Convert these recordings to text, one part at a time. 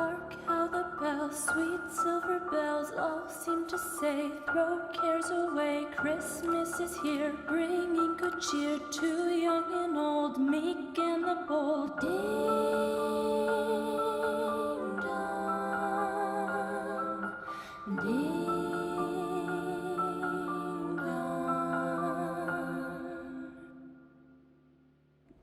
Hark how the bells, sweet silver bells, all seem to say, throw cares away, Christmas is here, bringing good cheer to young and old, meek and the bold.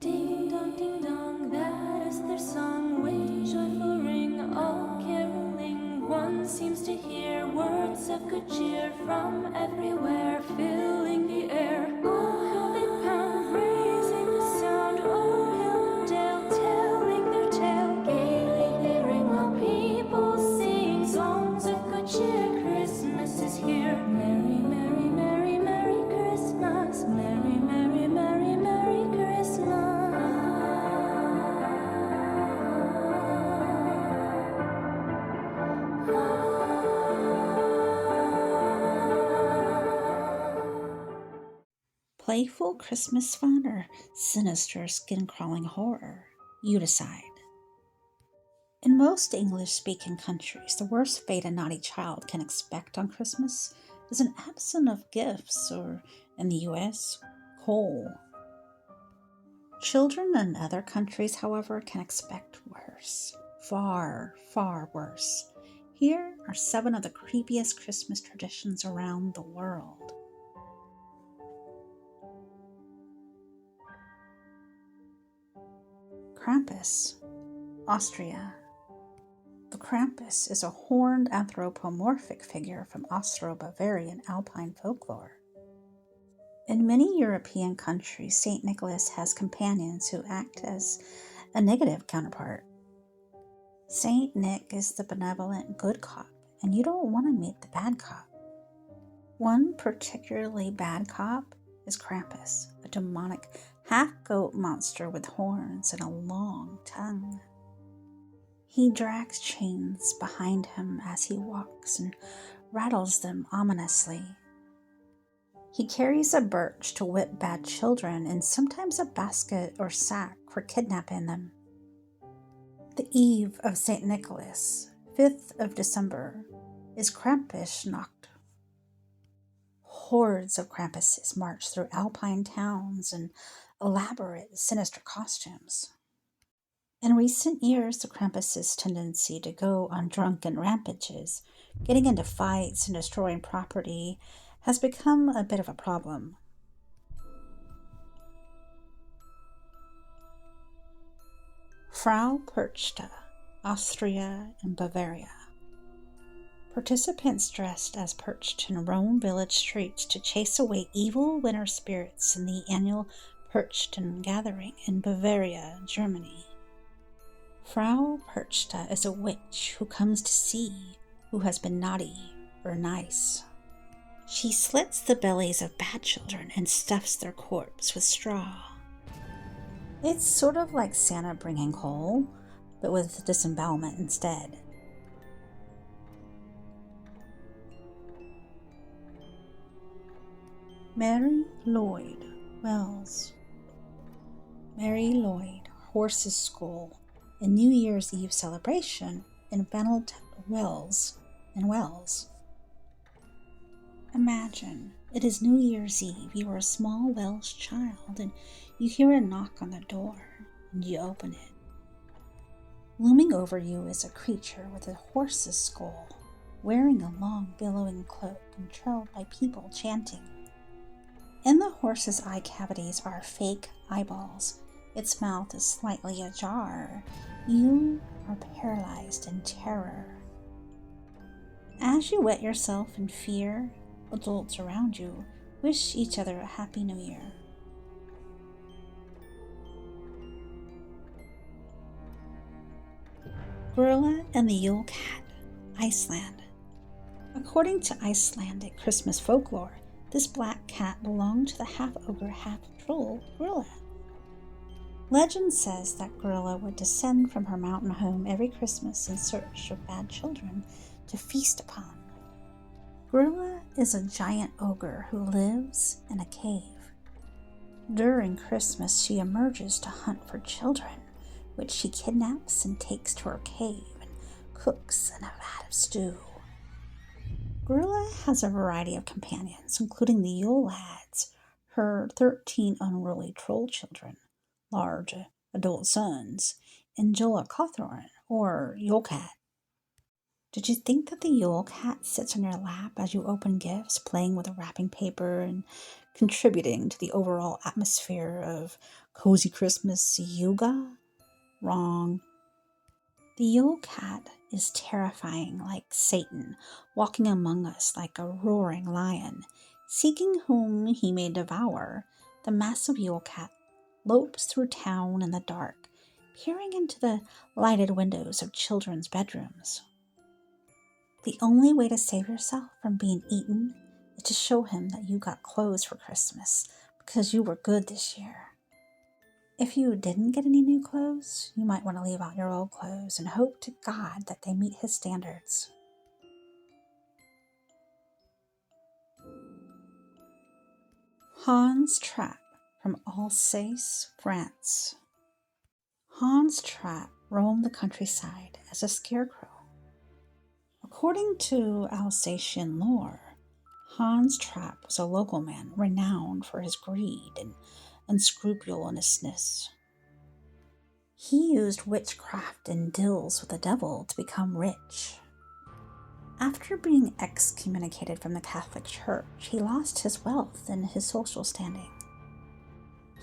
Ding dong, ding dong. Ding dong, that is their song, with joyful ring, all caroling. One seems to hear words of good cheer from everywhere, filling the air. Oh, how they pound, raising the sound. Oh, hill and dale, telling their tale. Gaily they ring while people sing songs of good cheer. Christmas is here. Merry, merry, merry, merry Christmas. Merry, merry, merry, merry Christmas. Playful Christmas fun or sinister skin-crawling horror? You decide. In most English-speaking countries, the worst fate a naughty child can expect on Christmas is an absence of gifts, or, in the U.S., coal. Children in other countries, however, can expect worse. Far, far worse. Here are 7 of the creepiest Christmas traditions around the world. Krampus, Austria. The Krampus is a horned anthropomorphic figure from Austro-Bavarian alpine folklore. In many European countries, St. Nicholas has companions who act as a negative counterpart. St. Nick is the benevolent good cop, and you don't want to meet the bad cop. One particularly bad cop is Krampus, a demonic half-goat monster with horns and a long tongue. He drags chains behind him as he walks and rattles them ominously. He carries a birch to whip bad children and sometimes a basket or sack for kidnapping them. The eve of St. Nicholas, 5th of December, is Krampusnacht. Hordes of Krampuses march through alpine towns in elaborate, sinister costumes. In recent years, the Krampus's tendency to go on drunken rampages, getting into fights and destroying property, has become a bit of a problem. Frau Perchta, Austria and Bavaria. Participants dressed as Perchten roam village streets to chase away evil winter spirits in the annual Perchten gathering in Bavaria, Germany. Frau Perchta is a witch who comes to see who has been naughty or nice. She slits the bellies of bad children and stuffs their corpse with straw. It's sort of like Santa bringing coal, but with disembowelment instead. Mary Lloyd Wells. Mary Lloyd Horse's School, a New Year's Eve celebration in Vanald Wells in Wales. Imagine, it is New Year's Eve, you are a small Welsh child and you hear a knock on the door and you open it. Looming over you is a creature with a horse's skull, wearing a long billowing cloak and trailed by people chanting. In the horse's eye cavities are fake eyeballs. Its mouth is slightly ajar. You are paralyzed in terror. As you wet yourself in fear, adults around you wish each other a Happy New Year. Grilla and the Yule Cat, Iceland. According to Icelandic Christmas folklore, this black cat belonged to the half-ogre, half-troll Grilla. Legend says that Grilla would descend from her mountain home every Christmas in search of bad children to feast upon. Grilla is a giant ogre who lives in a cave. During Christmas, she emerges to hunt for children, which she kidnaps and takes to her cave and cooks in a vat of stew. Gorilla has a variety of companions, including the Yule lads, her 13 unruly troll children, large adult sons, and Jola Cawthorn, or Yule Cat. Did you think that the Yule Cat sits on your lap as you open gifts, playing with the wrapping paper and contributing to the overall atmosphere of cozy Christmas yoga? Wrong. The Yule Cat is terrifying like Satan, walking among us like a roaring lion, seeking whom he may devour. The massive Yule Cat lopes through town in the dark, peering into the lighted windows of children's bedrooms. The only way to save yourself from being eaten is to show him that you got clothes for Christmas because you were good this year. If you didn't get any new clothes, you might want to leave out your old clothes and hope to God that they meet his standards. Hans Trapp from Alsace, France. Hans Trapp roamed the countryside as a scarecrow. According to Alsatian lore, Hans Trapp was a local man renowned for his greed and unscrupulousness. He used witchcraft and deals with the devil to become rich. After being excommunicated from the Catholic Church, he lost his wealth and his social standing.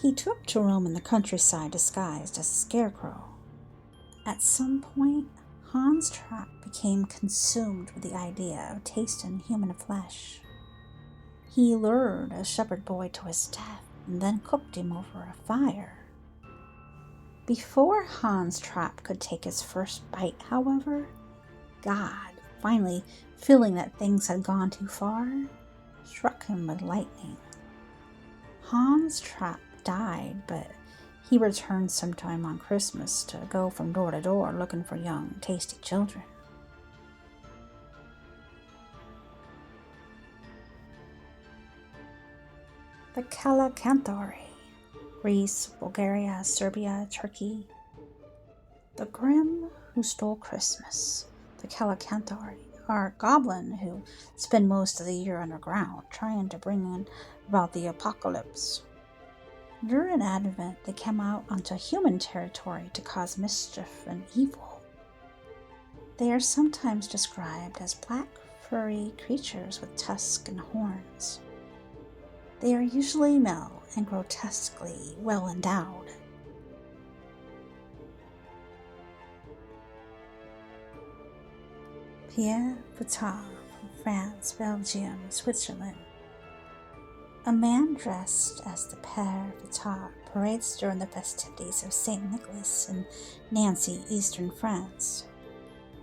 He took to roam in the countryside disguised as a scarecrow. At some point, Hans Trapp became consumed with the idea of tasting human flesh. He lured a shepherd boy to his death and then cooked him over a fire. Before Hans Trapp could take his first bite, however, God, finally feeling that things had gone too far, struck him with lightning. Hans Trapp died, but he returned sometime on Christmas to go from door to door looking for young, tasty children. The Calacanthori, Greece, Bulgaria, Serbia, Turkey. The Grimm who stole Christmas. The Calacanthori are goblin who spend most of the year underground trying to bring about the apocalypse. During Advent, they come out onto human territory to cause mischief and evil. They are sometimes described as black, furry creatures with tusks and horns. They are usually male and grotesquely well endowed. Pierre Fatard from France, Belgium, Switzerland. A man dressed as the Père Fatard parades during the festivities of St. Nicholas in Nancy, eastern France.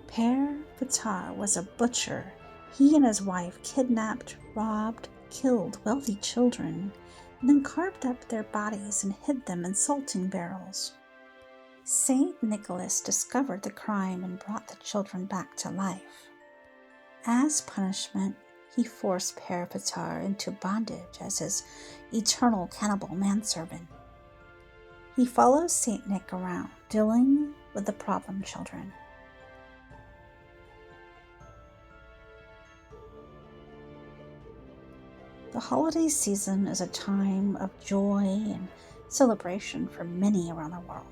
Père Fatard was a butcher. He and his wife kidnapped, robbed, killed wealthy children, and then carved up their bodies and hid them in salting barrels. St. Nicholas discovered the crime and brought the children back to life. As punishment, he forced Père Fatard into bondage as his eternal cannibal manservant. He follows St. Nick around, dealing with the problem children. The holiday season is a time of joy and celebration for many around the world.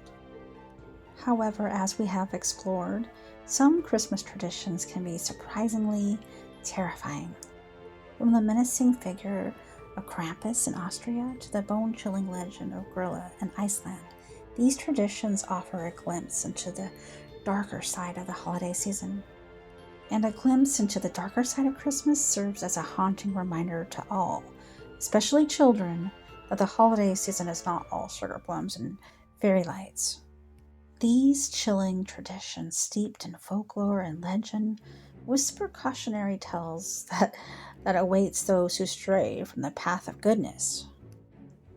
However, as we have explored, some Christmas traditions can be surprisingly terrifying. From the menacing figure of Krampus in Austria to the bone-chilling legend of Grilla in Iceland, these traditions offer a glimpse into the darker side of the holiday season. And a glimpse into the darker side of Christmas serves as a haunting reminder to all, especially children, that the holiday season is not all sugar plums and fairy lights. These chilling traditions, steeped in folklore and legend, whisper cautionary tales that awaits those who stray from the path of goodness.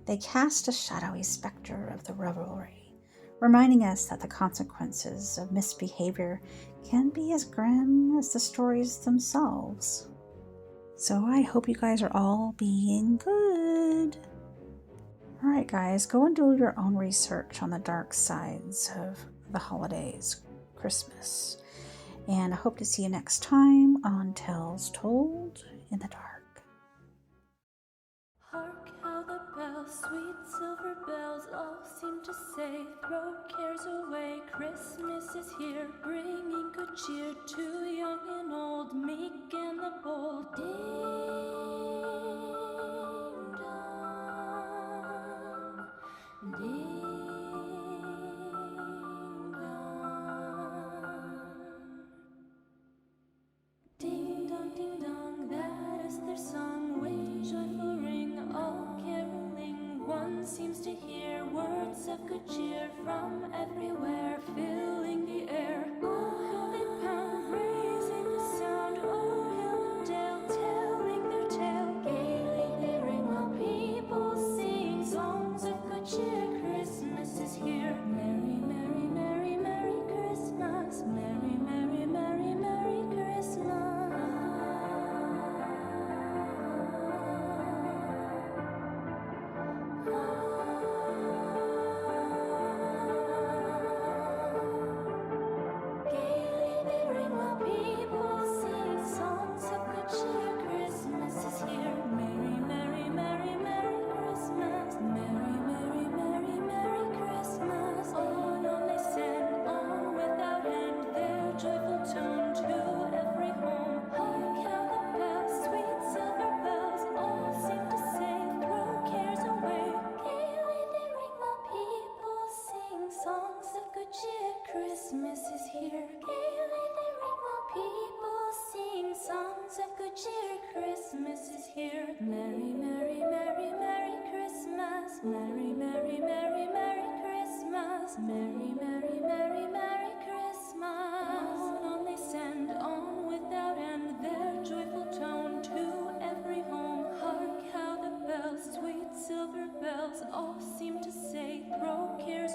They cast a shadowy specter of the revelry, reminding us that the consequences of misbehavior can be as grim as the stories themselves. So I hope you guys are all being good. Alright guys, go and do your own research on the dark sides of the holidays, Christmas. And I hope to see you next time on Tales Told in the Dark. Hark how the bells, sweet silver bells, all seem to say, throw cares away, Christmas is here, bringing good cheer to young and old, meek and the bold. Ding dong, ding dong. Ding dong, that is their song, with joyful ring, all caroling. One seems to hear words of good cheer from everywhere, filling the air. Oh, how they pound, raising the sound, o'er hill and dale, telling their tale. Gaily they ring while people sing songs of good cheer. Christmas is here. Merry, merry, merry, merry Christmas. Merry, merry, merry, merry Christmas. Gaily they ring while people sing songs of good cheer. Christmas is here. Merry, merry, merry, merry Christmas. Merry, merry, merry, merry Christmas. On they send, on without end, their joyful tone to every home. Hark how the bells, sweet silver bells, all seem to say, throw cares away. Gaily they ring while people sing songs of good cheer. Christmas is here. Gaily they ring while people sing songs of good cheer. Christmas is here. Merry, merry, merry, merry Christmas. Merry, merry, merry, merry Christmas. Merry, merry, merry, merry Christmas. On they send, on without end, their joyful tone to every home. Hark how the bells, sweet silver bells, all seem to say, throw cares